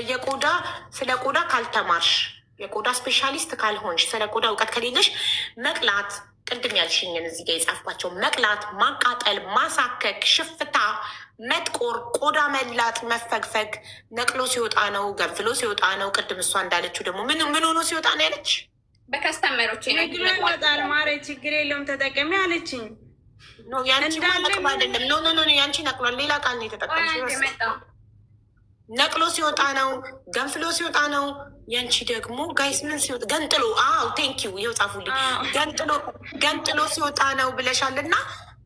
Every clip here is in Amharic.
የቆዳ ስለ ቆዳ ካልተማርሽ የቆዳ ስፔሻሊስት ካልሆንሽ ስለ ቆዳ እውቀት ከሌለሽ መቅላት ቅድም ያልሽኝን እዚህ ጋር የጻፍኳቸው መቅላት፣ ማቃጠል፣ ማሳከክ፣ ሽፍታ፣ መጥቆር፣ ቆዳ መላጥ፣ መፈግፈግ ነቅሎ ሲወጣ ነው፣ ገንፍሎ ሲወጣ ነው። ቅድም እሷ እንዳለችው ደግሞ ምን ሆኖ ሲወጣ ነው ያለች? በከስተመሮች ይወጣል ማሬ፣ ችግር የለውም ተጠቀሚ አለችኝ። ያንቺ ነቅሎ አይደለም። ኖ ያንቺ ነቅሏል። ሌላ ቃል ነው የተጠቀምሽው። ነቅሎ ሲወጣ ነው፣ ገንፍሎ ሲወጣ ነው። ያንቺ ደግሞ ጋይስ ምን ሲወጣ? ገንጥሎ። አዎ ቴንኪው፣ ይኸው ጻፉልኝ። ገንጥሎ ሲወጣ ነው ብለሻል። እና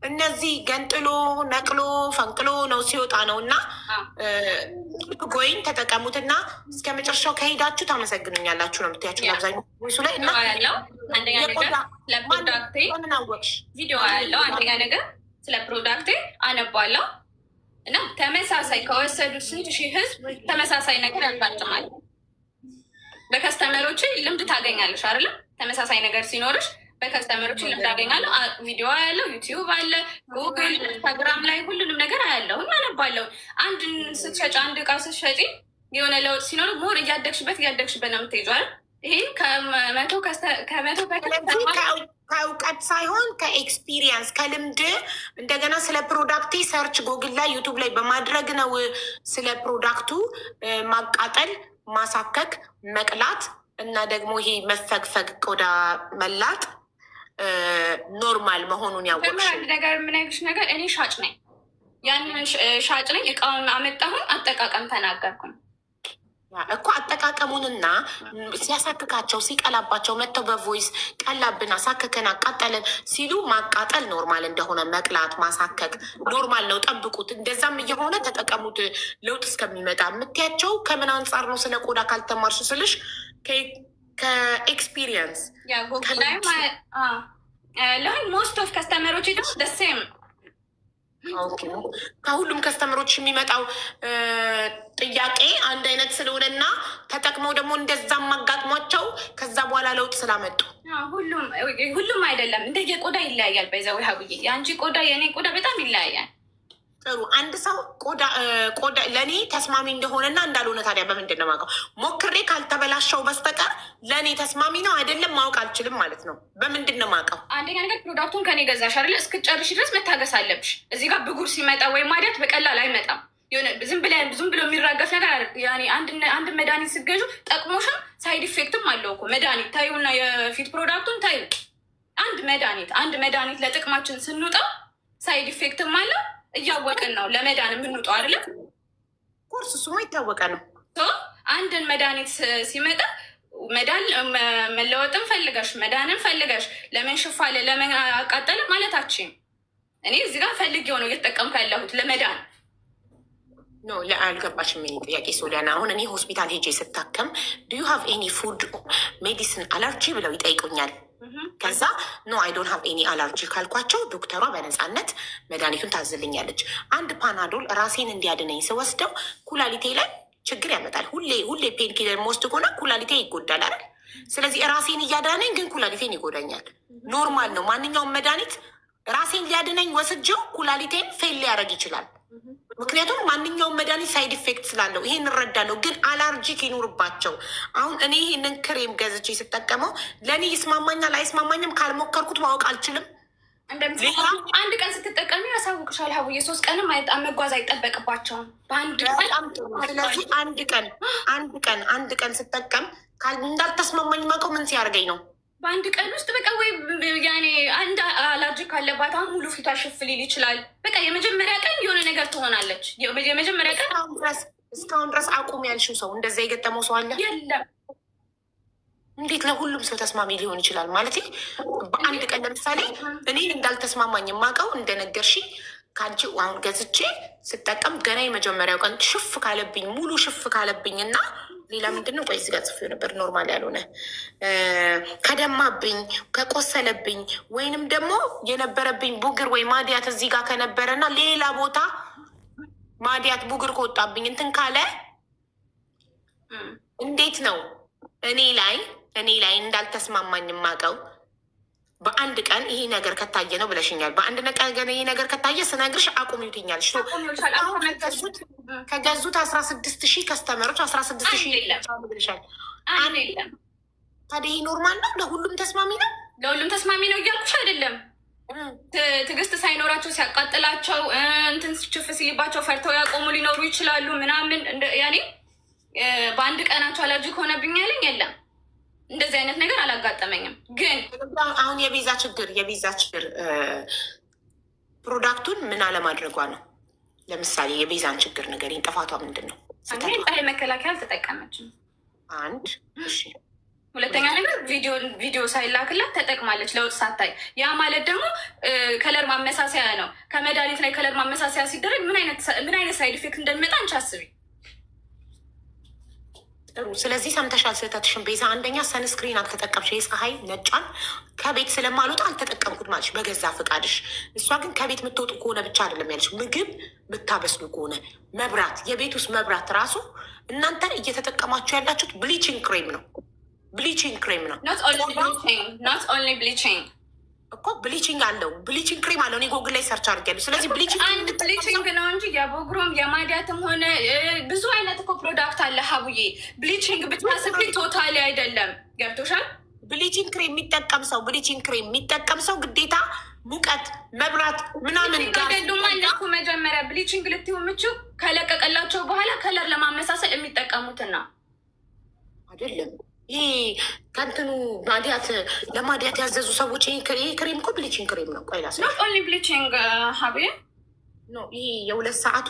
እነዚህ ገንጥሎ፣ ነቅሎ፣ ፈንቅሎ ነው ሲወጣ ነው። እና ጎይን ተጠቀሙትና እስከ መጨረሻው ከሄዳችሁ ታመሰግኑኛላችሁ ነው የምትያቸው አብዛኛው ሱ ላይ እና አንደኛ ነገር ስለ ፕሮዳክቴ ቪዲዮ ያለው አንደኛ ነገር ስለ ፕሮዳክቴ አነባለሁ እና ተመሳሳይ ከወሰዱ ስንት ሺህ ህዝብ ተመሳሳይ ነገር ያጋጥማል። በከስተመሮች ልምድ ታገኛለሽ አይደለም? ተመሳሳይ ነገር ሲኖርሽ በከስተመሮች ልምድ አገኛለሁ። ቪዲዮ ያለው ዩቲዩብ አለ፣ ጉግል፣ ኢንስታግራም ላይ ሁሉንም ነገር አያለሁ፣ አነባለሁ። አንድ ስትሸጪ አንድ እቃ ስትሸጪ የሆነ ለውጥ ሲኖር ሞር እያደግሽበት ነው የምትሄጂው አይደል? ይሄ ከመቶ ከእውቀት ሳይሆን ከኤክስፒሪየንስ ከልምድ እንደገና ስለ ፕሮዳክቴ ሰርች ጎግል ላይ ዩቱብ ላይ በማድረግ ነው ስለ ፕሮዳክቱ ማቃጠል፣ ማሳከክ፣ መቅላት እና ደግሞ ይሄ መፈግፈግ፣ ቆዳ መላጥ ኖርማል መሆኑን ያወቅሽ ነገር የምነግርሽ ነገር እኔ ሻጭ ነኝ። ያንን ሻጭ ነኝ። እቃውን አመጣሁን አጠቃቀም ተናገርኩኝ እኮ አጠቃቀሙንና ሲያሳክካቸው ሲቀላባቸው መጥተው በቮይስ ቀላብን፣ አሳከከን፣ አቃጠለን ሲሉ ማቃጠል ኖርማል እንደሆነ መቅላት፣ ማሳከክ ኖርማል ነው። ጠብቁት። እንደዛም እየሆነ ተጠቀሙት ለውጥ እስከሚመጣ። የምትያቸው ከምን አንጻር ነው? ስለ ቆዳ ካልተማርሽ ስልሽ ከኤክስፒሪየንስ ለሁን ሞስት ኦፍ ከስተመሮች ደግሞ ደሴም ከሁሉም ከስተመሮች የሚመጣው ጥያቄ አንድ አይነት ስለሆነና ተጠቅመው ደግሞ እንደዛም አጋጥሟቸው ከዛ በኋላ ለውጥ ስላመጡ ሁሉም አይደለም። እንደየቆዳ ይለያያል። በዛው ሀብዬ የአንቺ ቆዳ የእኔ ቆዳ በጣም ይለያያል። ጥሩ። አንድ ሰው ቆዳ ለእኔ ተስማሚ እንደሆነና እንዳልሆነ ታዲያ በምንድን ነው የማውቀው? ሞክሬ ካልተበላሸው በስተቀር ለእኔ ተስማሚ ነው አይደለም ማወቅ አልችልም ማለት ነው። በምንድን ነው የማውቀው? አንደኛ ነገር ፕሮዳክቱን ከኔ ገዛሽ አይደለ? እስክጨርሽ ድረስ መታገስ አለብሽ። እዚህ ጋር ብጉር ሲመጣ ወይም ማዲያት በቀላል አይመጣም። የሆነ ዝም ብሎ የሚራገፍ ነገር አንድ መድኃኒት ስገዡ ጠቅሞሽም ሳይድ ኢፌክትም አለው እኮ መድኃኒት ታዩና የፊት ፕሮዳክቱን ታዩ። አንድ መድኃኒት ለጥቅማችን ስንውጠው ሳይድ ኢፌክትም አለው። እያወቅን ነው ለመዳን የምንውጠው አይደለም? ኮርስ እሱማ የታወቀ ነው። አንድን መድኃኒት ሲመጣ መለወጥን ፈልገሽ መዳንን ፈልገሽ ለምን ሽፋለ ለምን አቃጠለ ማለታችን እኔ እዚህ ጋር ፈልግ የሆነው እየተጠቀምኩ ያለሁት ለመዳን ኖ። አልገባሽም የእኔ ጥያቄ ሶሊያና። አሁን እኔ ሆስፒታል ሄጄ ስታከም ዱ ዩ ሃቭ ኤኒ ፉድ ሜዲሲን አለርጂ ብለው ይጠይቁኛል። ከዛ ኖ አይ ዶንት ሃቭ ኤኒ አለርጂ ካልኳቸው ዶክተሯ በነፃነት መድኃኒቱን ታዝልኛለች። አንድ ፓናዶል ራሴን እንዲያድነኝ ስወስደው ኩላሊቴ ላይ ችግር ያመጣል። ሁሌ ፔን ኪለር መወስድ ከሆነ ኩላሊቴ ይጎዳል አይደል? ስለዚህ ራሴን እያዳነኝ ግን ኩላሊቴን ይጎዳኛል። ኖርማል ነው። ማንኛውም መድኃኒት ራሴን ሊያድነኝ ወስጀው ኩላሊቴን ፌል ሊያደርግ ይችላል። ምክንያቱም ማንኛውም መድኃኒት ሳይድ ኢፌክት ስላለው ይሄን እረዳለሁ። ግን አላርጂክ ይኑርባቸው። አሁን እኔ ይሄንን ክሬም ገዝቼ ስጠቀመው ለእኔ ይስማማኛል አይስማማኝም ካልሞከርኩት ማወቅ አልችልም። አንድ ቀን ስትጠቀሚ ያሳውቅሻል። ሀቡዬ 3 ቀንም መጓዝ አይጠበቅባቸውም። ስለዚህ አንድ ቀን ስጠቀም እንዳልተስማማኝ ማውቀው ምን ሲያደርገኝ ነው? በአንድ ቀን ውስጥ በቃ ወይ ያኔ አንድ አላርጂክ ካለባት አሁን ሙሉ ፊቷ ሽፍ ሊል ይችላል። በቃ የመጀመሪያ ቀን የሆነ ነገር ትሆናለች። የመጀመሪያ ቀን እስካሁን ድረስ አቁም ያልሽው ሰው እንደዛ የገጠመው ሰው አለ? የለም። እንዴት ለሁሉም ሰው ተስማሚ ሊሆን ይችላል? ማለት በአንድ ቀን ለምሳሌ እኔን እንዳልተስማማኝ የማውቀው እንደነገርሽኝ ከአንቺ አሁን ገዝቼ ስጠቀም ገና የመጀመሪያው ቀን ሽፍ ካለብኝ ሙሉ ሽፍ ካለብኝ እና ሌላ ምንድን ነው? ቆይ እዚህ ጋር ጽፌው ነበር። ኖርማል ያልሆነ ከደማብኝ ከቆሰለብኝ ወይንም ደግሞ የነበረብኝ ቡግር ወይ ማዲያት እዚህ ጋር ከነበረ እና ሌላ ቦታ ማዲያት ቡግር ከወጣብኝ እንትን ካለ እንዴት ነው እኔ ላይ እንዳልተስማማኝ የማውቀው? በአንድ ቀን ይሄ ነገር ከታየ ነው ብለሽኛል። በአንድ ቀን ይሄ ነገር ከታየ ስነግርሽ አቁሚው ትይኛለሽ። ከገዙት 16,000 ከስተመሮች 16,000 ብለሻል። ታዲያ ይሄ ኖርማል ነው? ለሁሉም ተስማሚ ነው? ለሁሉም ተስማሚ ነው እያልኩሽ አይደለም። ትዕግስት ሳይኖራቸው ሲያቃጥላቸው እንትን ችፍ ሲልባቸው ፈርተው ያቆሙ ሊኖሩ ይችላሉ ምናምን። ያኔ በአንድ ቀናቸው አለርጂ ከሆነብኝ ያለኝ የለም። እንደዚህ አይነት ነገር አላጋጠመኝም። ግን አሁን የቤዛ ችግር ፕሮዳክቱን ምን አለማድረጓ ነው። ለምሳሌ የቤዛን ችግር ንገሪኝ። ጥፋቷ ምንድን ነው? ፀሐይ መከላከያ አልተጠቀመችም። አንድ እሺ። ሁለተኛ ነገር ቪዲዮ ሳይላክላት ተጠቅማለች ለውጥ ሳታይ። ያ ማለት ደግሞ ከለር ማመሳሰያ ነው። ከመድኃኒት ላይ ከለር ማመሳሰያ ሲደረግ ምን አይነት ሳይድ ኢፌክት እንደሚመጣ አንቺ አስቢ። ጥሩ። ስለዚህ ሰምተሻል ስህተትሽን ቤዛ። አንደኛ ሰንስክሪን አልተጠቀምሽ። የፀሐይ ነጫን ከቤት ስለማልወጣ አልተጠቀምኩት ማለሽ በገዛ ፈቃድሽ። እሷ ግን ከቤት የምትወጡ ከሆነ ብቻ አይደለም ያለሽ፣ ምግብ ብታበስሉ ከሆነ መብራት፣ የቤት ውስጥ መብራት ራሱ እናንተ እየተጠቀማችሁ ያላችሁት ብሊቺንግ ክሬም ነው። ብሊቺንግ ክሬም ነው። ኖት ኦንሊ ብሊቺንግ እኮ ብሊቺንግ አለው፣ ብሊቺንግ ክሬም አለው። እኔ ጎግል ላይ ሰርች አድርጌያለሁ። ስለዚህ አንድ ብሊቺንግ ነው እንጂ የቦግሮም የማዲያትም ሆነ ብዙ አይነት እኮ ፕሮዳክት አለ ሀቡዬ። ብሊቺንግ ብቻ ስፕሪ ቶታሊ አይደለም። ገብቶሻል? ብሊቺንግ ክሬም የሚጠቀም ሰው ግዴታ ሙቀት፣ መብራት ምናምን ጋደሉማ እነሱ መጀመሪያ ብሊቺንግ ልትይው የምችው ከለቀቀላቸው በኋላ ከለር ለማመሳሰል የሚጠቀሙትን ነው አይደለም። ይህ ከንትኑ ማዲያት ለማዲያት ያዘዙ ሰዎች ይህ ክሬም እኮ ብሊቺንግ ክሬም ነው። ቆይ ላስ ኦንሊ ብሊቺንግ ሀቡዬ ኖ፣ ይሄ የ2 ሰዓቱ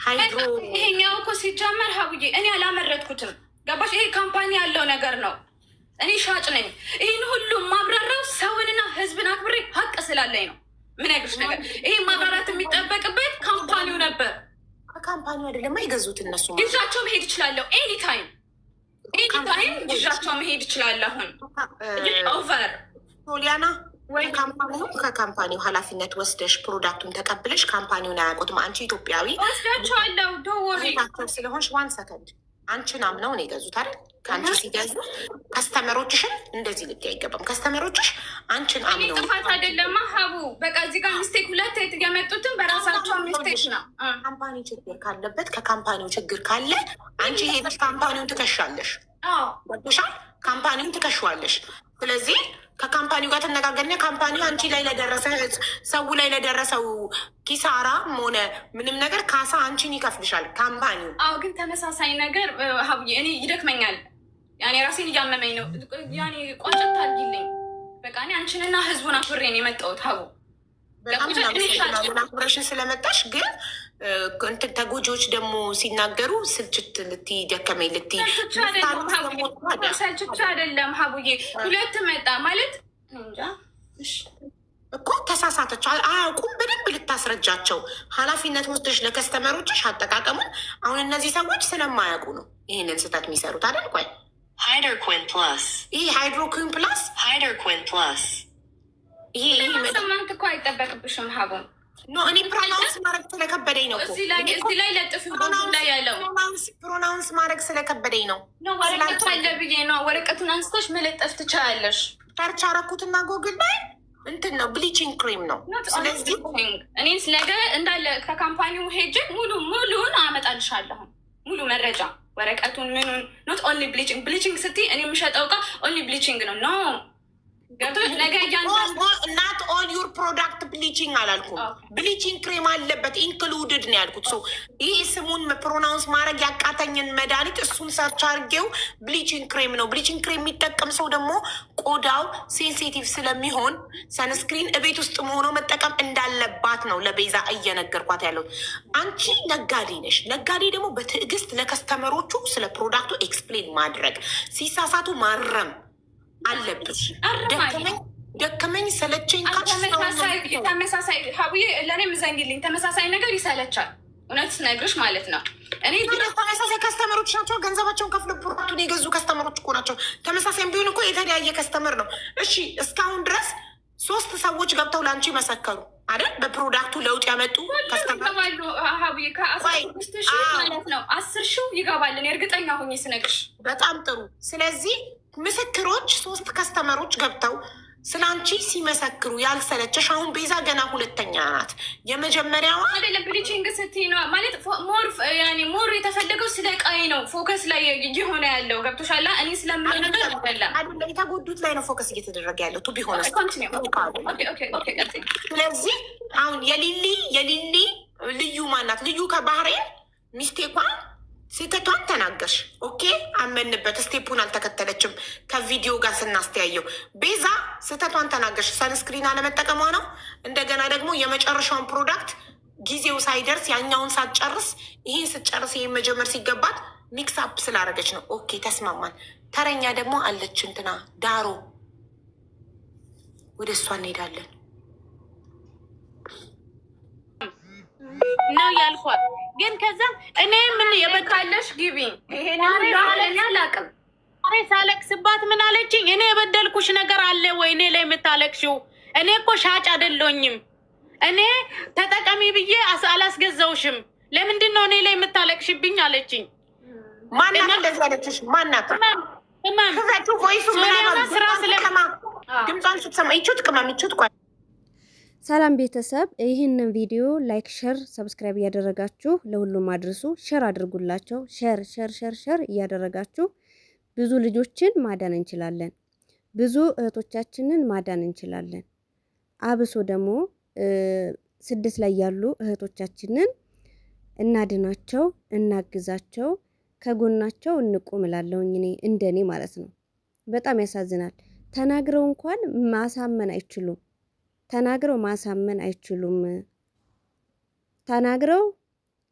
ሃይድሮ ይሄኛው እኮ ሲጀመር ሀቡዬ እኔ አላመረትኩትም። ገባሽ? ይሄ ካምፓኒ ያለው ነገር ነው። እኔ ሻጭ ነኝ። ይህን ሁሉ ማብራራው ሰውንና ህዝብን አክብሬ ሀቅ ስላለኝ ነው። ምን አይነት ነገር ይሄ ማብራራት የሚጠበቅበት ካምፓኒው ነበር። ከካምፓኒው አይደለም የገዙት እነሱ። ይዛቸው መሄድ ይችላለሁ ኤኒታይም ይዣቸው መሄድ ይችላለሁ። ኦቨር ሶሊያና ወይ ከካምፓኒው ኃላፊነት ወስደሽ ፕሮዳክቱን ተቀብለሽ ካምፓኒውን አያውቁትም። አንቺ ኢትዮጵያዊ ወስዳቸዋለሁ ስለሆንሽ 1 ሰከንድ አንቺን አምነው ነው የገዙት አይደል? ከአንቺ ሲገዙ ከስተመሮችሽን እንደዚህ ልክ አይገባም። ከስተመሮችሽ አንቺን አምነው ጥፋት አይደለማ ሀቡ። በቃ እዚህ ጋር ሚስቴክ 2 የመጡትን በራሳቸው ሚስቴክ ነው። ካምፓኒ ችግር ካለበት ከካምፓኒው ችግር ካለ አንቺ ሄደሽ ካምፓኒውን ትከሻለሽ። ወጥሻል፣ ካምፓኒውን ትከሻዋለሽ። ስለዚህ ከካምፓኒው ጋር ተነጋገርና ካምፓኒው አንቺ ላይ ለደረሰ ሰው ላይ ለደረሰው ኪሳራም ሆነ ምንም ነገር ካሳ አንቺን ይከፍልሻል ካምፓኒው። አዎ፣ ግን ተመሳሳይ ነገር ሀቡዬ እኔ ይደክመኛል። ያኔ ራሴን እያመመኝ ነው። ያኔ ቋጨት አድርጊልኝ። በቃ እኔ አንቺንና ህዝቡን አክብሬ ነው የመጣሁት ሀቡ። አክብረሽን ስለመጣሽ ግን እንትን ተጎጂዎች ደግሞ ሲናገሩ ስልችት ልትይ ደከመኝ ልትይ ሰልችቻ አይደለም ሀቡዬ። 2 መጣ ማለት እኮ ተሳሳተች፣ አያውቁም። በደንብ ልታስረጃቸው ኃላፊነት ወስደሽ ለከስተመሮችሽ አጠቃቀሙን። አሁን እነዚህ ሰዎች ስለማያውቁ ነው ይህንን ስህተት የሚሰሩት አይደል? ቆይ ሃይድሮኩዊን ፕላስ፣ ይሄ ሃይድሮኩዊን ፕላስ፣ ሃይድሮኩዊን ፕላስ ይሄ ሰማንት እኮ አይጠበቅብሽም ሀቡ። ኖ እኔ ፕሮናውንስ ማድረግ ስለከበደኝ ነው። እዚህ ላይ ለጥፊ ላይ ያለው ፕሮናውንስ ማድረግ ስለከበደኝ ነው። ወረቀቱ አለ ብዬ ነው። ወረቀቱን አንስተሽ መለጠፍ ትችላለሽ። ሰርች አደረኩትና ጎግል ላይ እንትን ነው ብሊቺንግ ክሬም ነው። ስለዚህ እኔ ነገ እንዳለ ከካምፓኒው ሄጅ ሙሉን አመጣልሻለሁ። ሙሉ መረጃ ወረቀቱን ምኑን። ኖት ኦንሊ ብሊቺንግ ስትይ እኔ የምሸጠው እቃ ኦንሊ ብሊቺንግ ነው። ኖ ገብቶች ነገ ናት ኦል ዩር ፕሮዳክት ብሊቺንግ አላልኩም። ብሊቺንግ ክሬም አለበት ኢንክሉድድ ነው ያልኩት። ይህ ስሙን ፕሮናውንስ ማድረግ ያቃተኝን መድኃኒት እሱን ሰርች አድርጌው ብሊቺንግ ክሬም ነው። ብሊቺንግ ክሬም የሚጠቀም ሰው ደግሞ ቆዳው ሴንሲቲቭ ስለሚሆን ሰንስክሪን እቤት ውስጥ መሆነው መጠቀም እንዳለባት ነው ለቤዛ እየነገርኳት ያለው። አንቺ ነጋዴ ነሽ። ነጋዴ ደግሞ በትዕግስት ለከስተመሮቹ ስለ ፕሮዳክቱ ኤክስፕሌን ማድረግ፣ ሲሳሳቱ ማረም አለብሽ። ደከመኝ ሰለቸኝ ተመሳሳይ ሀቡዬ ለእኔም ዘንግልኝ። ተመሳሳይ ነገር ይሰለቻል። እውነት ስነግርሽ ማለት ነው። እኔ ተመሳሳይ ከስተመሮች ናቸው። ገንዘባቸውን ከፍለ ፕሮዳክቱን የገዙ ከስተመሮች እኮ ናቸው። ተመሳሳይም ቢሆን እኮ የተለያየ ከስተመር ነው። እሺ እስካሁን ድረስ 3 ሰዎች ገብተው ለአንቺ መሰከሩ አይደል? በፕሮዳክቱ ለውጥ ያመጡ ከስተመሩ ሀቡዬ ከ15,000 ማለት ነው 10,000 ይገባልን። እርግጠኛ ሆኜ ስነግርሽ። በጣም ጥሩ። ስለዚህ ምስክሮች 3 ከስተመሮች ገብተው ስላንቺ ሲመሰክሩ ያልሰለቸሽ። አሁን ቤዛ ገና ሁለተኛ ናት። የመጀመሪያዋ አይደለም ብሊቺንግ ስትይ ነው ማለት ሞር የተፈለገው ስለ ቃይ ነው ፎከስ ላይ እየሆነ ያለው ገብቶሻል። እኔ ስለምንነገር አይደለም የተጎዱት ላይ ነው ፎከስ እየተደረገ ያለው ቱ ቢሆነ። ስለዚህ አሁን የሊሊ ልዩ ማናት? ልዩ ከባህሬን ሚስቴኳን ስህተቷን ተናገርሽ። ኦኬ አመንበት። ስቴፑን አልተከተለችም ከቪዲዮ ጋር ስናስተያየው። ቤዛ ስህተቷን ተናገርሽ። ሰንስክሪን አለመጠቀሟ ነው። እንደገና ደግሞ የመጨረሻውን ፕሮዳክት ጊዜው ሳይደርስ ያኛውን ሳትጨርስ ይህን ስትጨርስ ይህን መጀመር ሲገባት ሚክስ አፕ ስላደረገች ነው። ኦኬ ተስማማን። ተረኛ ደግሞ አለች እንትና ዳሮ። ወደ እሷ እንሄዳለን ነው ያልኳት። ግን ከዛ እኔ ምን የበቃለሽ ግቢ ይሄን አላውቅም። ሳለቅስባት ምን አለችኝ? እኔ የበደልኩሽ ነገር አለ ወይ እኔ ላይ የምታለቅሽው? እኔ እኮ ሻጭ አይደለሁኝም። እኔ ተጠቀሚ ብዬ አላስገዛውሽም። ለምንድን ነው እኔ ላይ የምታለቅሽብኝ አለችኝ። ማናት እንደዚህ አለችሽ? ማናት? ክፈቱ ቮይሱ ምናምን ስራ ስለማ ድምጿን ስትሰማ ይቹት ቅመም ይቹት ቋ ሰላም ቤተሰብ፣ ይህንን ቪዲዮ ላይክ፣ ሸር፣ ሰብስክራይብ እያደረጋችሁ ለሁሉም አድርሱ። ሸር አድርጉላቸው። ሸር እያደረጋችሁ ብዙ ልጆችን ማዳን እንችላለን። ብዙ እህቶቻችንን ማዳን እንችላለን። አብሶ ደግሞ ስደት ላይ ያሉ እህቶቻችንን እናድናቸው፣ እናግዛቸው፣ ከጎናቸው እንቁም እላለሁኝ እኔ እንደኔ ማለት ነው። በጣም ያሳዝናል። ተናግረው እንኳን ማሳመን አይችሉም። ተናግረው ማሳመን አይችሉም። ተናግረው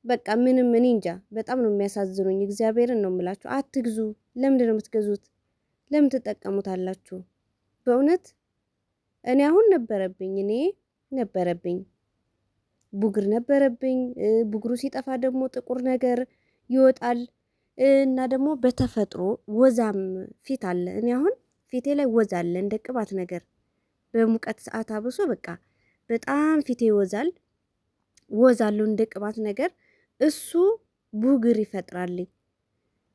በቃ ምንም እኔ እንጃ። በጣም ነው የሚያሳዝኑኝ። እግዚአብሔርን ነው የምላችሁ። አትግዙ። ለምንድን ነው የምትገዙት? ለምን ትጠቀሙታላችሁ? በእውነት እኔ አሁን ነበረብኝ ቡግር ነበረብኝ። ቡግሩ ሲጠፋ ደግሞ ጥቁር ነገር ይወጣል እና ደግሞ በተፈጥሮ ወዛም ፊት አለ። እኔ አሁን ፊቴ ላይ ወዝ አለ እንደ ቅባት ነገር በሙቀት ሰዓት አብሶ በቃ በጣም ፊቴ ይወዛል። ወዛለው እንደ ቅባት ነገር እሱ ቡግር ይፈጥራልኝ።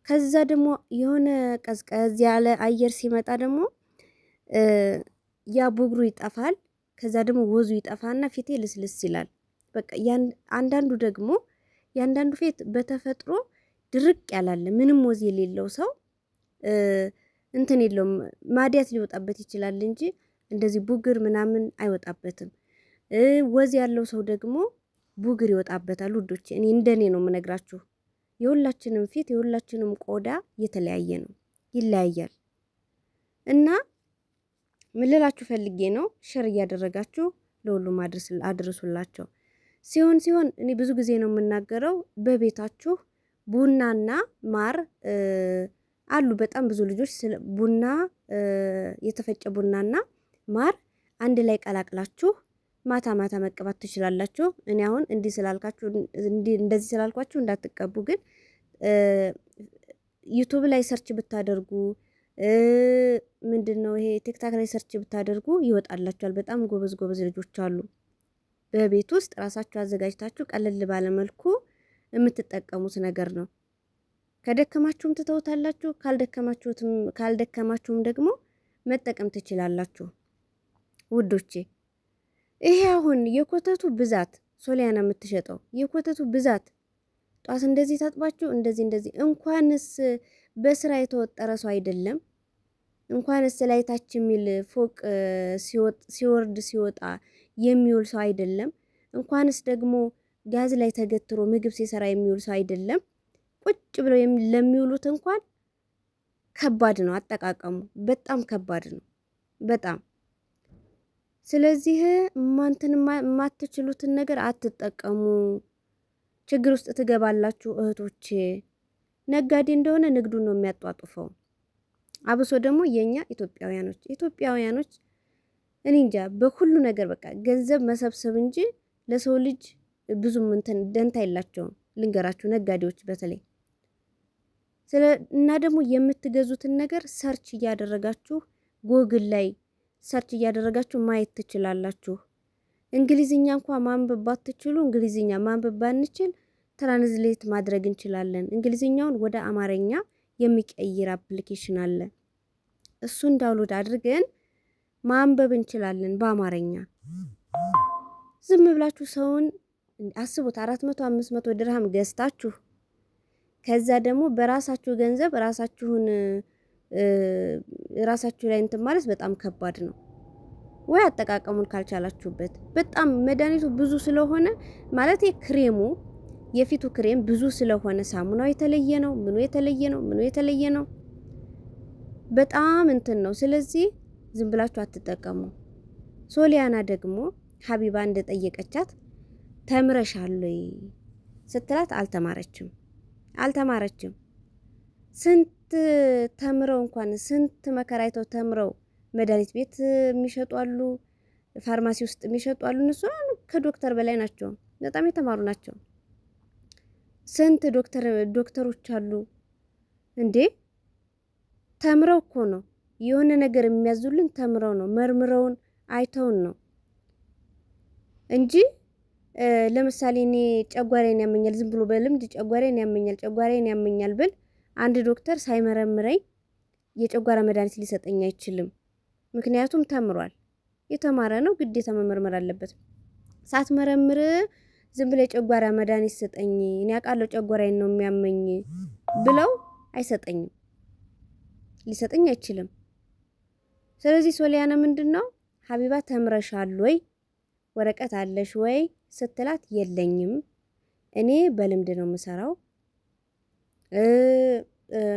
ከዛ ደግሞ የሆነ ቀዝቀዝ ያለ አየር ሲመጣ ደግሞ ያ ቡግሩ ይጠፋል። ከዛ ደግሞ ወዙ ይጠፋና ፊቴ ልስልስ ይላል። በቃ አንዳንዱ ደግሞ ያንዳንዱ ፊት በተፈጥሮ ድርቅ ያላለ ምንም ወዝ የሌለው ሰው እንትን የለውም ማዲያት ሊወጣበት ይችላል እንጂ እንደዚህ ቡግር ምናምን አይወጣበትም። ወዝ ያለው ሰው ደግሞ ቡግር ይወጣበታል። ውዶቼ እኔ እንደኔ ነው የምነግራችሁ። የሁላችንም ፊት የሁላችንም ቆዳ የተለያየ ነው፣ ይለያያል። እና ምን ልላችሁ ፈልጌ ነው፣ ሸር እያደረጋችሁ ለሁሉም አድርሱላቸው። ሲሆን እኔ ብዙ ጊዜ ነው የምናገረው፣ በቤታችሁ ቡናና ማር አሉ። በጣም ብዙ ልጆች ቡና የተፈጨ ቡናና ማር አንድ ላይ ቀላቅላችሁ ማታ መቀባት ትችላላችሁ። እኔ አሁን እንደዚህ ስላልኳችሁ እንዳትቀቡ። ግን ዩቲዩብ ላይ ሰርች ብታደርጉ ምንድነው ይሄ ቲክታክ ላይ ሰርች ብታደርጉ ይወጣላችኋል። በጣም ጎበዝ ልጆች አሉ። በቤት ውስጥ ራሳችሁ አዘጋጅታችሁ ቀለል ባለ መልኩ የምትጠቀሙት ነገር ነው። ከደከማችሁም ትተውታላችሁ፣ ካልደከማችሁም ደግሞ መጠቀም ትችላላችሁ። ውዶቼ ይሄ አሁን የኮተቱ ብዛት ሶሊያና የምትሸጠው የኮተቱ ብዛት ጧት እንደዚህ ታጥባችሁ እንደዚህ እንኳንስ በስራ የተወጠረ ሰው አይደለም፣ እንኳንስ ላይ ታች የሚል ፎቅ ሲወርድ ሲወጣ የሚውል ሰው አይደለም፣ እንኳንስ ደግሞ ጋዝ ላይ ተገትሮ ምግብ ሲሰራ የሚውል ሰው አይደለም። ቁጭ ብለው ለሚውሉት እንኳን ከባድ ነው አጠቃቀሙ፣ በጣም ከባድ ነው በጣም። ስለዚህ የማትችሉትን ነገር አትጠቀሙ፣ ችግር ውስጥ ትገባላችሁ እህቶቼ። ነጋዴ እንደሆነ ንግዱን ነው የሚያጧጡፈው። አብሶ ደግሞ የኛ ኢትዮጵያውያኖች እኔ እንጃ በሁሉ ነገር በቃ ገንዘብ መሰብሰብ እንጂ ለሰው ልጅ ብዙም ደንታ የላቸውም። ልንገራችሁ ነጋዴዎች በተለይ እና ደግሞ የምትገዙትን ነገር ሰርች እያደረጋችሁ ጎግል ላይ ሰርች እያደረጋችሁ ማየት ትችላላችሁ። እንግሊዝኛ እንኳን ማንበብ ባትችሉ እንግሊዝኛ ማንበብ ባንችል ትራንስሌት ማድረግ እንችላለን። እንግሊዝኛውን ወደ አማርኛ የሚቀይር አፕሊኬሽን አለ። እሱን ዳውንሎድ አድርገን ማንበብ እንችላለን በአማርኛ። ዝም ብላችሁ ሰውን አስቡት። 400 500 ድርሃም ገዝታችሁ ከዛ ደግሞ በራሳችሁ ገንዘብ ራሳችሁ ላይ እንትን ማለት በጣም ከባድ ነው። ወይ አጠቃቀሙን ካልቻላችሁበት በጣም መድኃኒቱ ብዙ ስለሆነ ማለት ክሬሙ የፊቱ ክሬም ብዙ ስለሆነ ሳሙናው የተለየ ነው፣ ምኑ የተለየ ነው። በጣም እንትን ነው። ስለዚህ ዝም ብላችሁ አትጠቀሙ። ሶሊያና ደግሞ ሀቢባ እንደጠየቀቻት ተምረሻል ስትላት አልተማረችም። ስንት ተምረው እንኳን ስንት መከራይተው ተምረው መድኃኒት ቤት የሚሸጡ አሉ፣ ፋርማሲ ውስጥ የሚሸጡ አሉ። እነሱ ከዶክተር በላይ ናቸው፣ በጣም የተማሩ ናቸው። ስንት ዶክተሮች አሉ እንዴ! ተምረው እኮ ነው የሆነ ነገር የሚያዙልን፣ ተምረው ነው መርምረውን አይተውን ነው እንጂ ለምሳሌ እኔ ጨጓራዬን ያመኛል ዝም ብሎ በልምድ ጨጓራዬን ያመኛል ብል አንድ ዶክተር ሳይመረምረኝ የጨጓራ መድኃኒት ሊሰጠኝ አይችልም። ምክንያቱም ተምሯል። የተማረ ነው፣ ግዴታ መመርመር አለበት። ሳትመረምር ዝም ብለ የጨጓራ መድኃኒት ስጠኝ እኔ አውቃለሁ ጨጓራዬን ነው የሚያመኝ ብለው አይሰጠኝም፣ ሊሰጠኝ አይችልም። ስለዚህ ሶሊያና ምንድነው ሀቢባ ተምረሻል ወይ ወረቀት አለሽ ወይ ስትላት የለኝም እኔ በልምድ ነው የምሰራው፣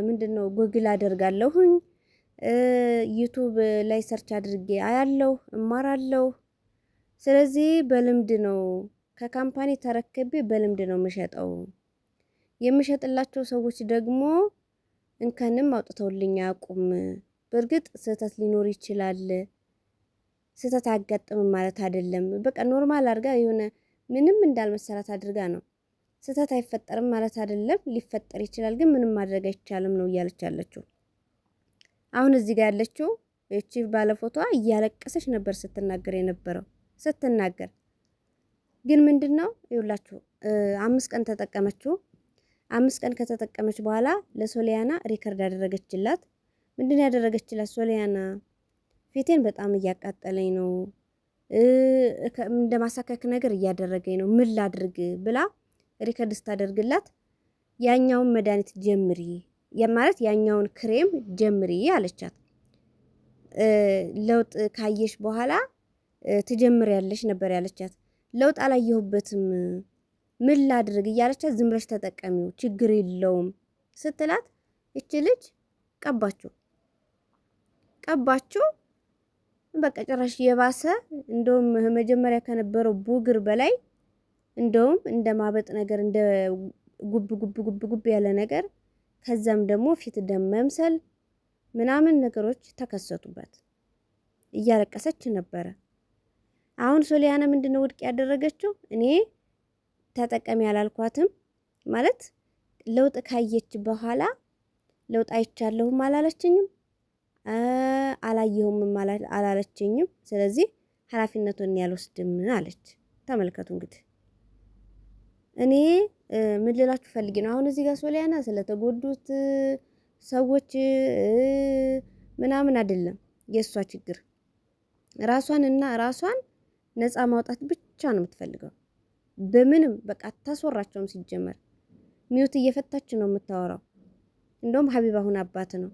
ምንድነው ጎግል አደርጋለሁኝ፣ ዩቲዩብ ላይ ሰርች አድርጌ አያለሁ፣ እማራለሁ። ስለዚህ በልምድ ነው ከካምፓኒ ተረከቤ በልምድ ነው የምሸጠው። የምሸጥላቸው ሰዎች ደግሞ እንከንም አውጥተውልኝ አቁም። በእርግጥ ስህተት ሊኖር ይችላል፣ ስህተት አያጋጥምም ማለት አይደለም። በቃ ኖርማል አድርጋ የሆነ ምንም እንዳልመሰላት አድርጋ ነው። ስህተት አይፈጠርም ማለት አይደለም፣ ሊፈጠር ይችላል፣ ግን ምንም ማድረግ አይቻልም ነው እያለች ያለችው። አሁን እዚህ ጋር ያለችው እቺ ባለፎቷ እያለቀሰች ነበር ስትናገር የነበረው። ግን ምንድነው ይውላችሁ 5 ቀን ተጠቀመችው። 5 ቀን ከተጠቀመች በኋላ ለሶሊያና ሪከርድ ያደረገችላት። ምንድነው ያደረገችላት ሶሊያና? ፊቴን በጣም እያቃጠለኝ ነው፣ እንደማሳከክ ነገር እያደረገኝ ነው፣ ምን ላድርግ ብላ ሪከርድ ስታደርግላት ያኛውን መድኃኒት ጀምሪ ማለት ያኛውን ክሬም ጀምሪ አለቻት። ለውጥ ካየሽ በኋላ ትጀምሪያለሽ ነበር ያለቻት። ለውጥ አላየሁበትም ምን ላድርግ እያለቻት ዝም ብለሽ ተጠቀሚው ችግር የለውም ስትላት እቺ ልጅ ቀባችሁ። በቃ ጭራሽ የባሰ እንደውም መጀመሪያ ከነበረው ቡግር በላይ እንደውም እንደ ማበጥ ነገር እንደ ጉብ ያለ ነገር፣ ከዛም ደግሞ ፊት ደም መምሰል ምናምን ነገሮች ተከሰቱበት። እያለቀሰች ነበረ። አሁን ሶሊያና ምንድነው ውድቅ ያደረገችው? እኔ ተጠቀሚ አላልኳትም ማለት ለውጥ ካየች በኋላ ለውጥ አይቻለሁም አላለችኝም፣ አላየሁም አላለችኝም። ስለዚህ ኃላፊነቱን ያልወስድም አለች። ተመልከቱ እንግዲህ እኔ ምን ልላችሁ ፈልጌ ነው። አሁን እዚህ ጋር ሶሊያና ስለተጎዱት ሰዎች ምናምን አይደለም የእሷ ችግር። ራሷን ነፃ ማውጣት ብቻ ነው የምትፈልገው። በምንም በቃ አታስወራቸውም። ሲጀመር ሚውት እየፈታች ነው የምታወራው። እንደውም ሀቢባ አሁን አባት ነው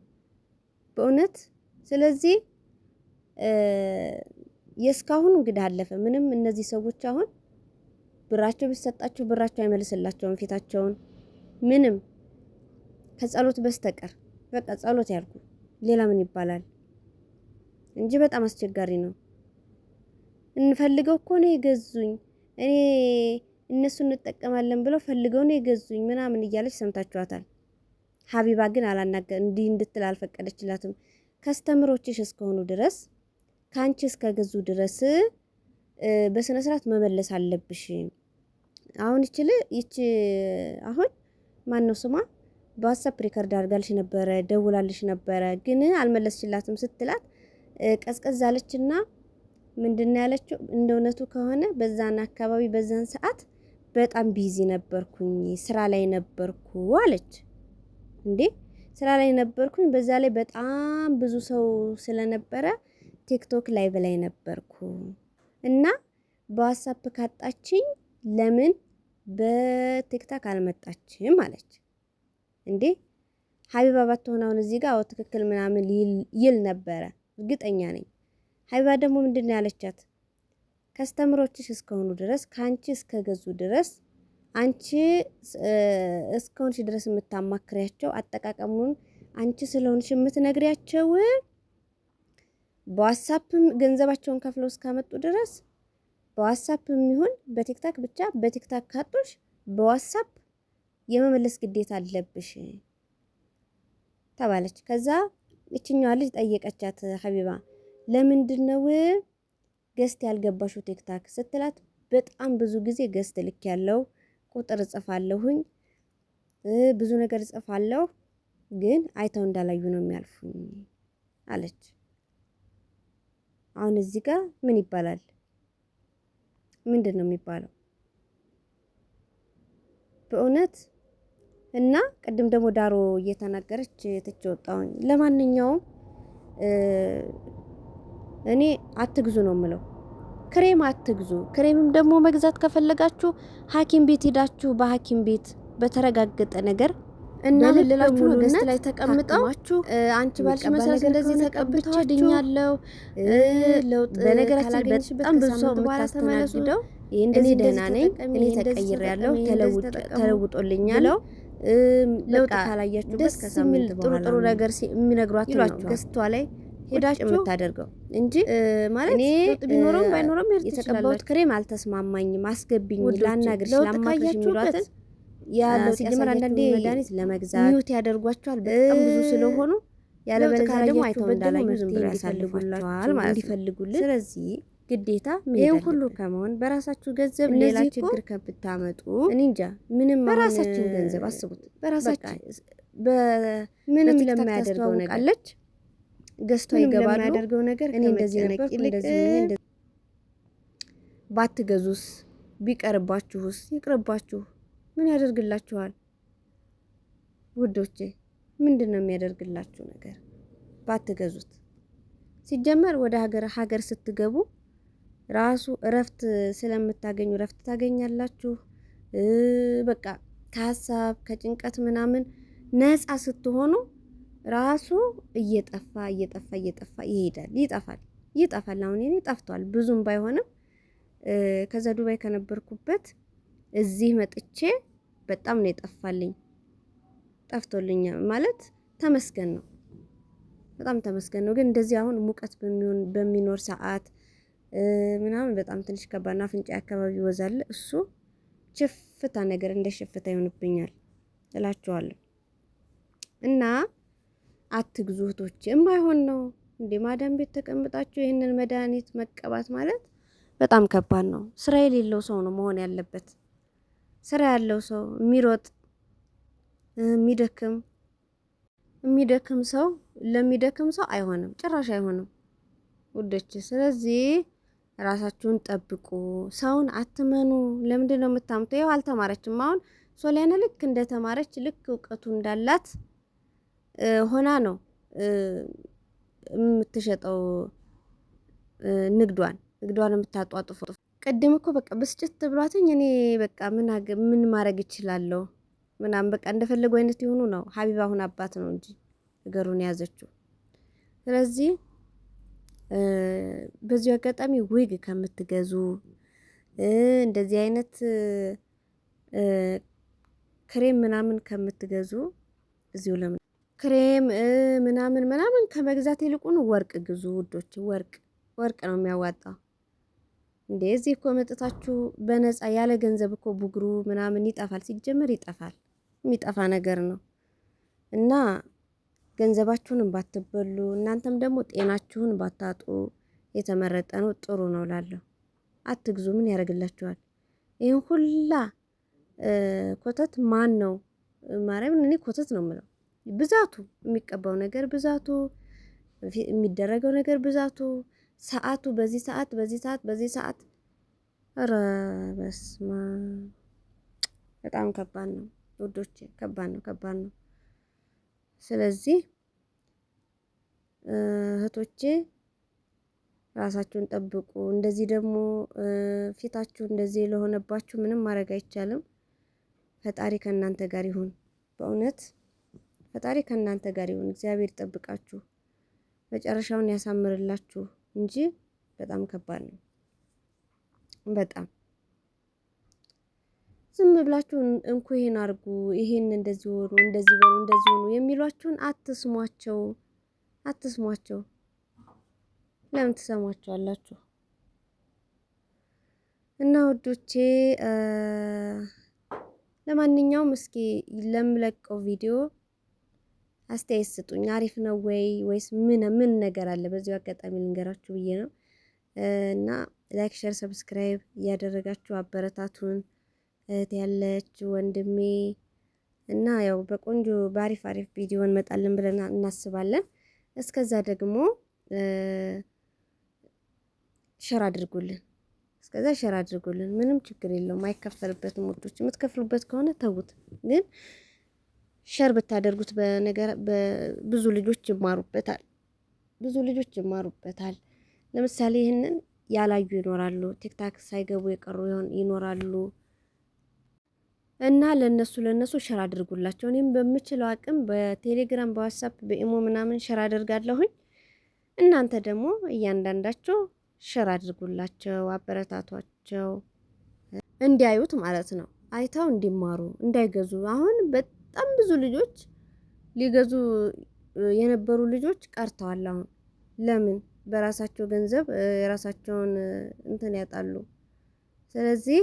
በእውነት። ስለዚህ የእስካሁን እንግዲህ አለፈ። ምንም እነዚህ ሰዎች አሁን ብራቸው ቢሰጣቸው ብራቸው አይመልስላቸውም ፊታቸውን ምንም ከጸሎት በስተቀር። በቃ ጸሎት ያልኩ ሌላ ምን ይባላል እንጂ በጣም አስቸጋሪ ነው። እንፈልገው እኮ ነው የገዙኝ፣ እኔ እነሱ እንጠቀማለን ብለው ፈልገው ነው የገዙኝ ምናምን እያለች ሰምታችኋታል። ሀቢባ ግን እንዲህ እንድትል አልፈቀደችላትም። ከስተምሮችሽ እስከሆኑ ድረስ ካንቺ እስከገዙ ድረስ በስነ ስርዓት መመለስ አለብሽ። አሁን ይቺ አሁን ማን ነው ስሟ? በዋትስአፕ ሪከርድ አድርጋልሽ ነበረ፣ ደውላልሽ ነበረ፣ ግን አልመለስሽላትም ስትላት ቀዝቀዝ አለችና ምንድነው ያለችው? እንደ እውነቱ ከሆነ በዛን አካባቢ በዛን ሰዓት በጣም ቢዚ ነበርኩኝ፣ ስራ ላይ ነበርኩ አለች። እንዴ ስራ ላይ ነበርኩኝ፣ በዛ ላይ በጣም ብዙ ሰው ስለነበረ ቲክቶክ ላይቭ ላይ ነበርኩ እና በዋትስአፕ ካጣችኝ ለምን በቲክታክ አልመጣችም አለች። እንዴ ሀቢባ ባትሆን አሁን እዚህ ጋር ትክክል ምናምን ይል ነበረ፣ እርግጠኛ ነኝ። ሀቢባ ደግሞ ምንድነው ያለቻት? ከስተምሮችሽ እስከሆኑ ድረስ ከአንቺ እስከገዙ ድረስ አንቺ እስከሆንሽ ድረስ የምታማክሪያቸው አጠቃቀሙን አንቺ ስለሆንሽ የምትነግሪያቸው በዋትስአፕም ገንዘባቸውን ከፍለው እስካመጡ ድረስ በዋትስአፕም ይሁን በቲክታክ ብቻ በቲክታክ ካጡሽ በዋትስአፕ የመመለስ ግዴታ አለብሽ ተባለች። ከዛ እችኛዋ ልጅ ጠየቀቻት ሀቢባ ለምንድነው ገስት ያልገባሽው ቲክታክ ስትላት፣ በጣም ብዙ ጊዜ ገስት ልክ ያለው ቁጥር እጽፋለሁኝ ብዙ ነገር እጽፋለሁ፣ ግን አይተው እንዳላዩ ነው የሚያልፉኝ አለች። አሁን እዚህ ጋር ምን ይባላል? ምንድን ነው የሚባለው? በእውነት እና ቅድም ደግሞ ዳሮ እየተናገረች ትችወጣውኝ። ለማንኛውም እኔ አትግዙ ነው የምለው። ክሬም አትግዙ። ክሬምም ደግሞ መግዛት ከፈለጋችሁ ሐኪም ቤት ሄዳችሁ በሐኪም ቤት በተረጋገጠ ነገር እና ልላችሁ ገስት ላይ ተቀምጠው አንቺ ባልሽ መሰረት እንደዚህ ተቀብቼ ድኛለሁ ለውጥ በነገራችን በጣም ብዙ ሰው የምታስተናግደው እንደዚህ ደህና ነኝ እኔ ተቀይሬያለሁ ተለውጦልኛል ለውጥ ካላያችሁበት ከሳምንት በኋላ ጥሩ ነገር የሚነግሯችሁ ነው ገስቷ ላይ ሄዳችሁ የምታደርገው እንጂ ማለት እኔ ቢኖርም ባይኖርም የተቀባሁት ክሬም አልተስማማኝም አስገብኝ ላናግርሽ ላማክርሽ የሚሏትን ያለው ሲጀመር አንዳንዴ መድኃኒት ለመግዛት ሚውት ያደርጓቸዋል በጣም ብዙ ስለሆኑ ያለበለዚያ ደግሞ አይተው እንዳላዩ ዝም ብለው ያሳልፉላችኋል ማለት እንዲፈልጉልን። ስለዚህ ግዴታ ይሄን ሁሉ ከመሆን በራሳችሁ ገንዘብ ሌላ ችግር ከብታመጡ እኔ እንጃ ምንም በራሳችን ገንዘብ አስቡት። በራሳችን በምንም ለማያደርገው ነገር አለች ገዝቶ ይገባሉ ያደርገው ነገር እኔ እንደዚህ ነበር እንደዚህ ባትገዙስ ቢቀርባችሁስ ይቅርባችሁ ምን ያደርግላችኋል ውዶቼ? ምንድነው የሚያደርግላችሁ ነገር ባትገዙት? ሲጀመር ወደ ሀገር ስትገቡ ራሱ እረፍት ስለምታገኙ እረፍት ታገኛላችሁ። በቃ ከሀሳብ ከጭንቀት ምናምን ነፃ ስትሆኑ ራሱ እየጠፋ ይጠፋል። አሁን እኔ ጠፍቷል ብዙም ባይሆንም ከዛ ዱባይ ከነበርኩበት እዚህ መጥቼ በጣም ነው የጠፋልኝ። ጠፍቶልኛል ማለት ተመስገን ነው፣ በጣም ተመስገን ነው። ግን እንደዚህ አሁን ሙቀት በሚኖር ሰዓት ምናምን በጣም ትንሽ ከባድና አፍንጫ አካባቢ ወዛል እሱ ችፍታ ነገር እንደ ሽፍታ ይሆንብኛል እላችኋለሁ። እና አትግዙ እህቶቼ፣ የማይሆን ነው እንዴ ማዳም ቤት ተቀምጣችሁ ይሄንን መድኃኒት መቀባት ማለት በጣም ከባድ ነው። ስራ የሌለው ሰው ነው መሆን ያለበት። ስራ ያለው ሰው የሚሮጥ የሚደክም ሰው ለሚደክም ሰው አይሆንም፣ ጭራሽ አይሆንም ውዶች። ስለዚህ ራሳችሁን ጠብቁ፣ ሰውን አትመኑ። ለምንድን ነው የምታምቱ? ይኸው አልተማረችም። አሁን ሶሊያና ልክ እንደተማረች ልክ እውቀቱ እንዳላት ሆና ነው የምትሸጠው ንግዷን የምታጧጥፈው። ቅድም እኮ በቃ ብስጭት ብሏትኝ እኔ በቃ ምን ማድረግ እችላለሁ ምናምን በቃ እንደፈለጉ አይነት የሆኑ ነው። ሀቢባ አሁን አባት ነው እንጂ ነገሩን ያዘችው። ስለዚህ በዚሁ አጋጣሚ ዊግ ከምትገዙ እንደዚህ አይነት ክሬም ምናምን ከምትገዙ እዚሁ ለምን ክሬም ምናምን ከመግዛት ይልቁን ወርቅ ግዙ ውዶች። ወርቅ ነው የሚያዋጣው። እንዴ እዚህ እኮ መጥታችሁ በነፃ ያለ ገንዘብ እኮ ቡግሩ ምናምን ይጠፋል። ሲጀመር ይጠፋል፣ የሚጠፋ ነገር ነው። እና ገንዘባችሁን ባትበሉ እናንተም ደግሞ ጤናችሁን ባታጡ የተመረጠ ነው፣ ጥሩ ነው ላለሁ። አትግዙ፣ ምን ያደርግላችኋል? ይሄን ሁላ ኮተት ማን ነው ማርያምን? እኔ ኮተት ነው የምለው። ብዛቱ የሚቀባው ነገር ብዛቱ፣ የሚደረገው ነገር ብዛቱ፣ ሰዓቱ በዚህ ሰዓት ኧረ በስመ አብ በጣም ከባድ ነው ውዶቼ፣ ከባድ ነው። ስለዚህ እህቶቼ ራሳችሁን ጠብቁ። እንደዚህ ደግሞ ፊታችሁ እንደዚህ ለሆነባችሁ ምንም ማድረግ አይቻልም። ፈጣሪ ከእናንተ ጋር ይሁን። በእውነት ፈጣሪ ከእናንተ ጋር ይሁን። እግዚአብሔር ይጠብቃችሁ፣ መጨረሻውን ያሳምርላችሁ እንጂ በጣም ከባድ ነው። በጣም ዝም ብላችሁ እንኩ ይሄን አርጉ፣ ይሄን እንደዚህ ሆኑ፣ እንደዚህ በሉ፣ እንደዚህ ሆኑ የሚሏችሁን አትስሟቸው፣ አትስሟቸው። ለምን ትሰሟቸዋላችሁ? እና ውዶቼ ለማንኛውም እስኪ ለምለቀው ቪዲዮ አስተያየት ስጡኝ። አሪፍ ነው ወይስ ምን ነገር አለ? በዚሁ አጋጣሚ ልንገራችሁ ብዬ ነው። እና ላይክ፣ ሼር፣ ሰብስክራይብ እያደረጋችሁ አበረታቱን። እህት ያለች ወንድሜ እና ያው በቆንጆ በአሪፍ ቪዲዮ እንመጣለን ብለን እናስባለን። እስከዛ ደግሞ ሸር አድርጉልን። እስከዛ ሸር አድርጉልን። ምንም ችግር የለውም፣ አይከፈልበትም። ወዶች የምትከፍሉበት ከሆነ ተውት፣ ግን ሸር ብታደርጉት ብዙ ልጆች ይማሩበታል። ብዙ ልጆች ይማሩበታል። ለምሳሌ ይህንን ያላዩ ይኖራሉ፣ ቲክታክ ሳይገቡ የቀሩ ይኖራሉ። እና ለነሱ ሸር አድርጉላቸው። እኔም በምችለው አቅም በቴሌግራም፣ በዋትስአፕ፣ በኢሞ ምናምን ሸር አደርጋለሁኝ። እናንተ ደግሞ እያንዳንዳቸው ሸር አድርጉላቸው፣ አበረታቷቸው፣ እንዲያዩት ማለት ነው። አይተው እንዲማሩ፣ እንዳይገዙ። አሁን በጣም ብዙ ልጆች ሊገዙ የነበሩ ልጆች ቀርተዋል። አሁን ለምን? በራሳቸው ገንዘብ የራሳቸውን እንትን ያጣሉ። ስለዚህ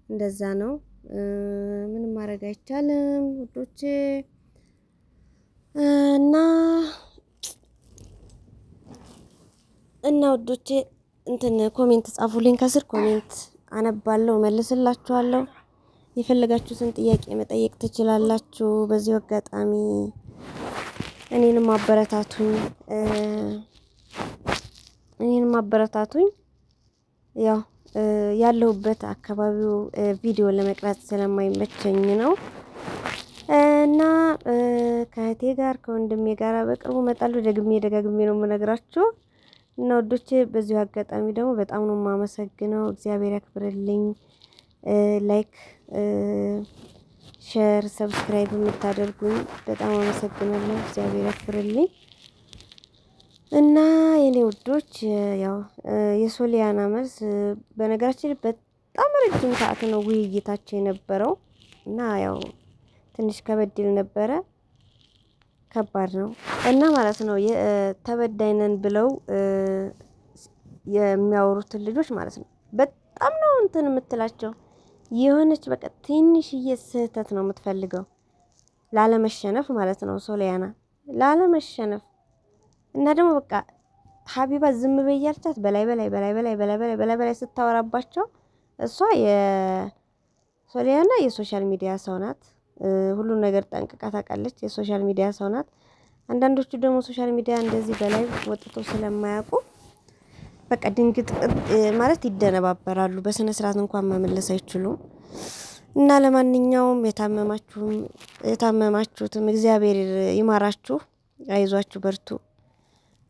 እንደዛ ነው። ምንም ማድረግ አይቻልም ውዶቼ። እና ውዶቼ እንትን ኮሜንት ጻፉልኝ፣ ከስር ኮሜንት አነባለሁ፣ መልስላችኋለሁ። የፈለጋችሁትን ጥያቄ መጠየቅ ትችላላችሁ። በዚህ አጋጣሚ እኔንም አበረታቱኝ። ያው ያለሁበት አካባቢው ቪዲዮ ለመቅረጽ ስለማይመቸኝ ነው እና ከእህቴ ጋር ከወንድሜ ጋር በቅርቡ እመጣለሁ። ደጋግሜ ነው የምነግራችሁ። እና ወዶቼ በዚሁ አጋጣሚ ደግሞ በጣም ነው የማመሰግነው። እግዚአብሔር ያክብርልኝ። ላይክ፣ ሼር፣ ሰብስክራይብ የምታደርጉኝ በጣም አመሰግናለሁ። እግዚአብሔር ያክብርልኝ። እና የኔ ውዶች ያው የሶሊያና መልስ በነገራችን በጣም ረጅም ሰዓት ነው ውይይታቸው የነበረው እና ያው ትንሽ ከበድል ነበረ፣ ከባድ ነው እና ማለት ነው ተበዳይ ነን ብለው የሚያወሩትን ልጆች ማለት ነው በጣም ነው እንትን የምትላቸው። የሆነች በቃ ትንሽዬ ስህተት ነው የምትፈልገው ላለመሸነፍ ማለት ነው ሶሊያና ላለመሸነፍ። እና ደግሞ በቃ ሀቢባ ዝም በያልቻት በላይ ስታወራባቸው እሷ የሶሊያና የሶሻል ሚዲያ ሰው ናት። ሁሉን ነገር ጠንቅቃ ታውቃለች። የሶሻል ሚዲያ ሰው ናት። አንዳንዶቹ ደግሞ ሶሻል ሚዲያ እንደዚህ በላይ ወጥተው ስለማያውቁ በቃ ድንግጥ ማለት ይደነባበራሉ። በስነ ስርዓት እንኳን መመለስ አይችሉም። እና ለማንኛውም የታመማችሁትም እግዚአብሔር ይማራችሁ፣ አይዟችሁ፣ በርቱ።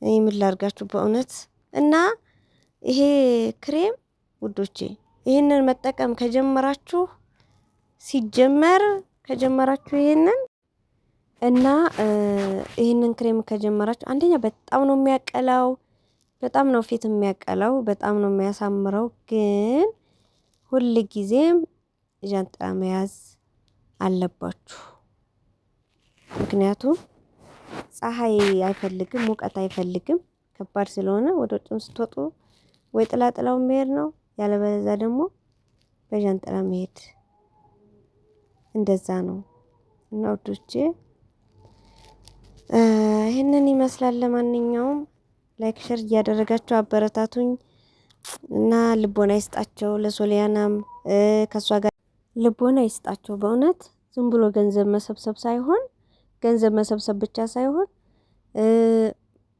ምን ላድርጋችሁ በእውነት። እና ይሄ ክሬም ውዶቼ ይሄንን መጠቀም ከጀመራችሁ ይሄንን እና ይሄንን ክሬም ከጀመራችሁ አንደኛ በጣም ነው የሚያቀላው፣ በጣም ነው ፊት የሚያቀላው፣ በጣም ነው የሚያሳምረው። ግን ሁል ጊዜም ጃንጥላ መያዝ አለባችሁ። ምክንያቱም ፀሐይ አይፈልግም፣ ሙቀት አይፈልግም። ከባድ ስለሆነ ወደ ውጭም ስትወጡ ወይ ጥላው መሄድ ነው፣ ያለበለዚያ ደግሞ በጃንጥላ መሄድ። እንደዛ ነው። እና ወዶቼ ይሄንን ይመስላል። ለማንኛውም ላይክ ሼር እያደረጋችሁ አበረታቱኝ እና ልቦና ይስጣቸው። ለሶሊያናም ከሷ ጋር ልቦና ይስጣቸው። በእውነት ዝም ብሎ ገንዘብ መሰብሰብ ብቻ ሳይሆን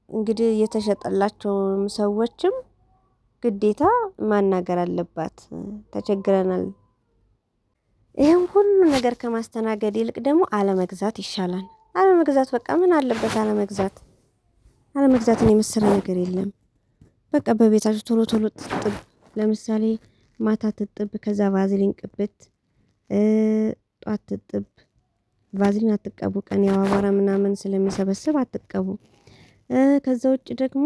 እንግዲህ የተሸጠላቸውም ሰዎችም ግዴታ ማናገር አለባት። ተቸግረናል። ይሄን ሁሉ ነገር ከማስተናገድ ይልቅ ደግሞ አለመግዛት ይሻላል። አለመግዛት በቃ ምን አለበት አለመግዛት። አለመግዛትን የመሰለ ነገር የለም። በቃ በቤታችሁ ቶሎ ቶሎ ትጥብ። ለምሳሌ ማታ ትጥብ፣ ከዛ ቫዝሊን ቅብት፣ ጧት ትጥብ። ቫዝሊን አትቀቡ፣ ቀን ያው አቧራ ምናምን ስለሚሰበስብ አትቀቡ። ከዛ ውጭ ደግሞ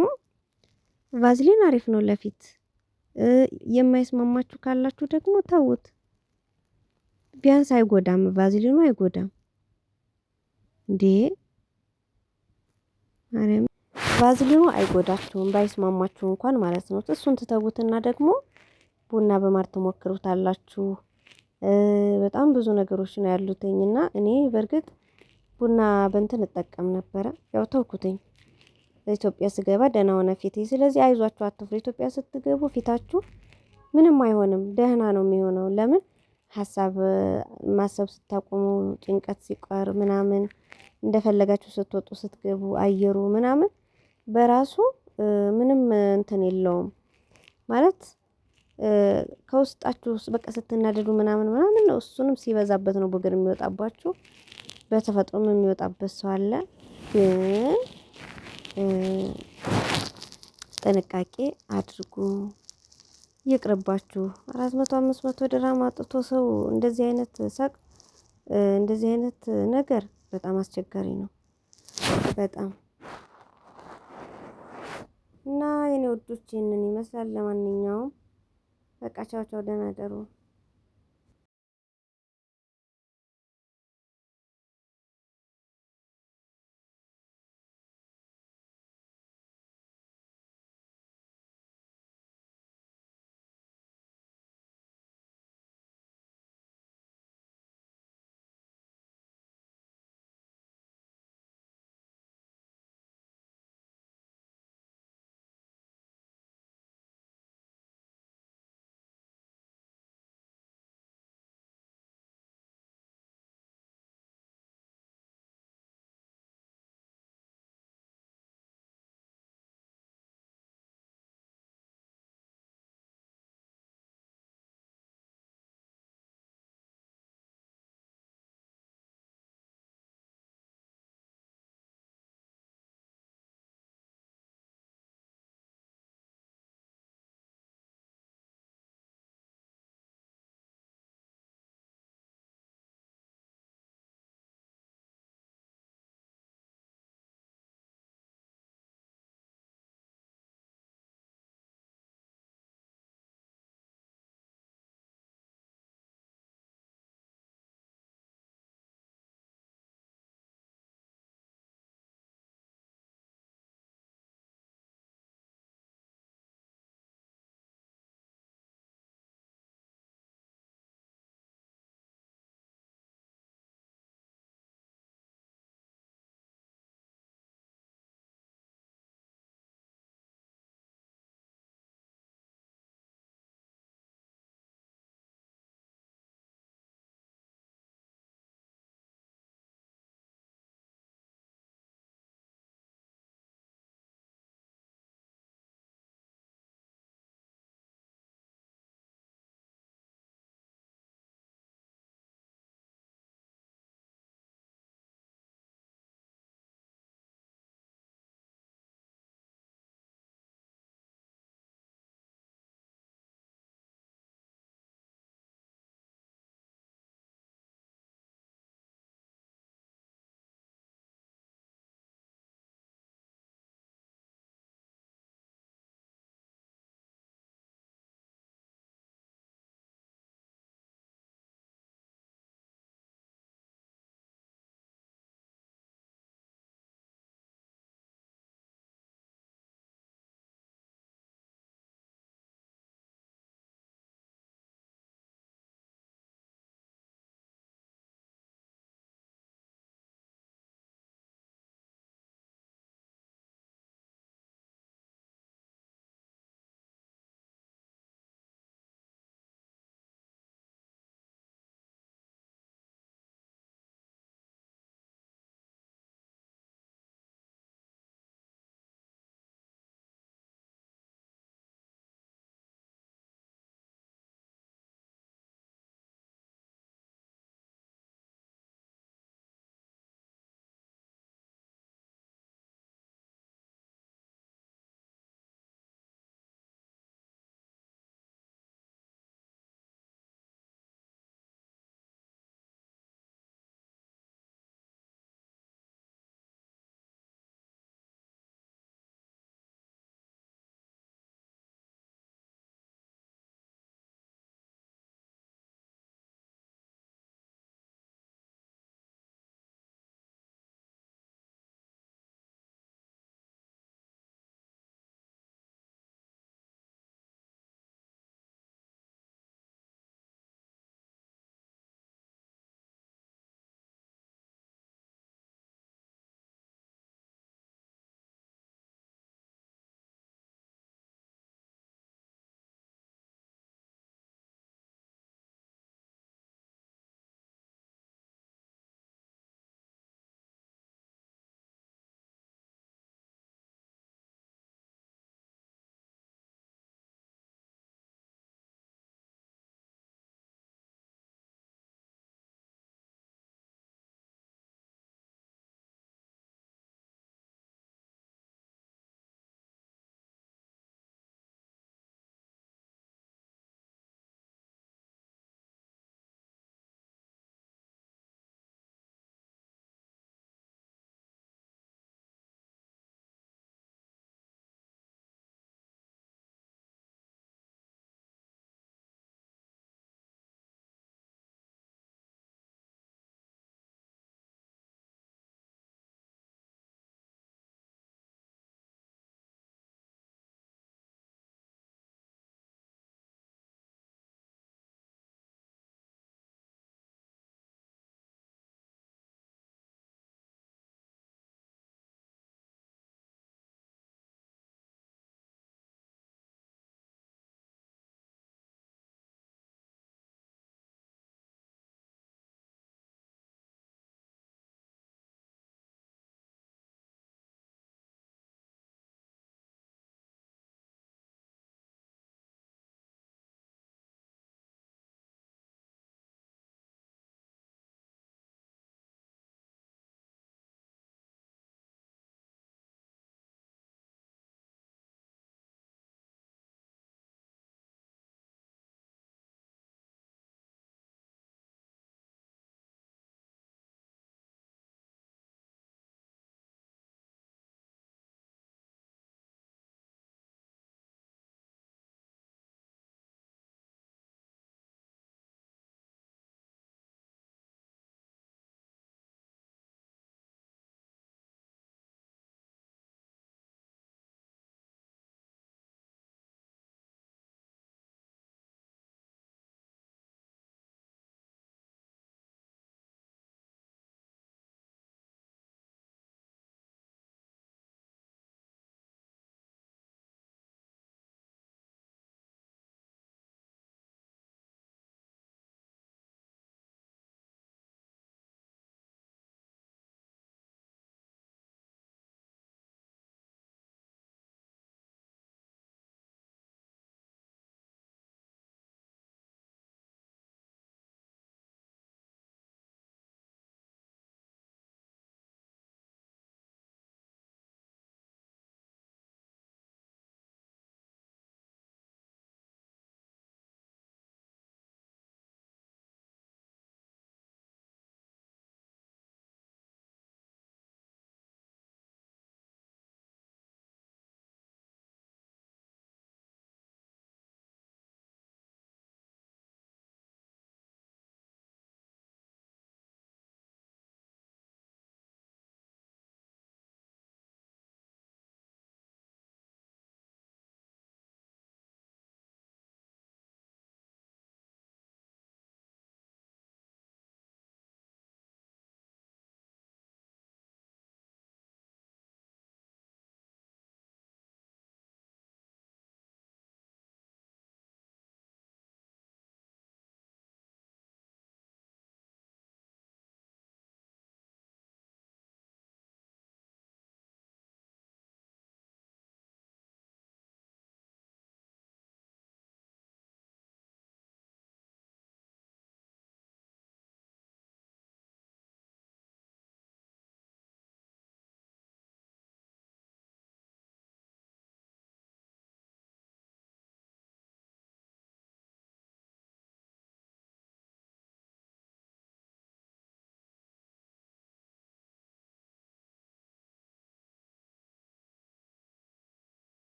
ቫዝሊን አሪፍ ነው ለፊት። የማይስማማችሁ ካላችሁ ደግሞ ተውት። ቢያንስ አይጎዳም፣ ቫዝሊኑ አይጎዳም እንዴ ማርያም። ቫዝሊኑ አይጎዳችሁም ባይስማማችሁ እንኳን ማለት ነው። እሱን ትተውትና ደግሞ ቡና በማር ትሞክሩታላችሁ። በጣም ብዙ ነገሮች ነው ያሉትኝና እኔ በርግጥ ቡና በእንትን እጠቀም ነበረ። ያው ተውኩትኝ። ኢትዮጵያ ስገባ ደህና ሆነ ፊቴ። ስለዚህ አይዟችሁ፣ አትፍሩ። ኢትዮጵያ ስትገቡ ፊታችሁ ምንም አይሆንም፣ ደህና ነው የሚሆነው። ለምን ሀሳብ ማሰብ ስታቆሙ፣ ጭንቀት ሲቀር ምናምን እንደፈለጋችሁ ስትወጡ ስትገቡ አየሩ ምናምን በራሱ ምንም እንትን የለውም ማለት ከውስጣችሁ በቃ ስትናደዱ ምናምን ነው። እሱንም ሲበዛበት ነው ቡግር የሚወጣባችሁ። በተፈጥሮም የሚወጣበት ሰው አለ። ግን ጥንቃቄ አድርጉ፣ ይቅርባችሁ። 400-500 ድራም አጥቶ ሰው እንደዚህ አይነት ሰቅ እንደዚህ አይነት ነገር በጣም አስቸጋሪ ነው በጣም። እና የኔ ወዶች ይህንን ይመስላል። ለማንኛውም በቃ ቻው ቻው፣ ደህና ደሩ።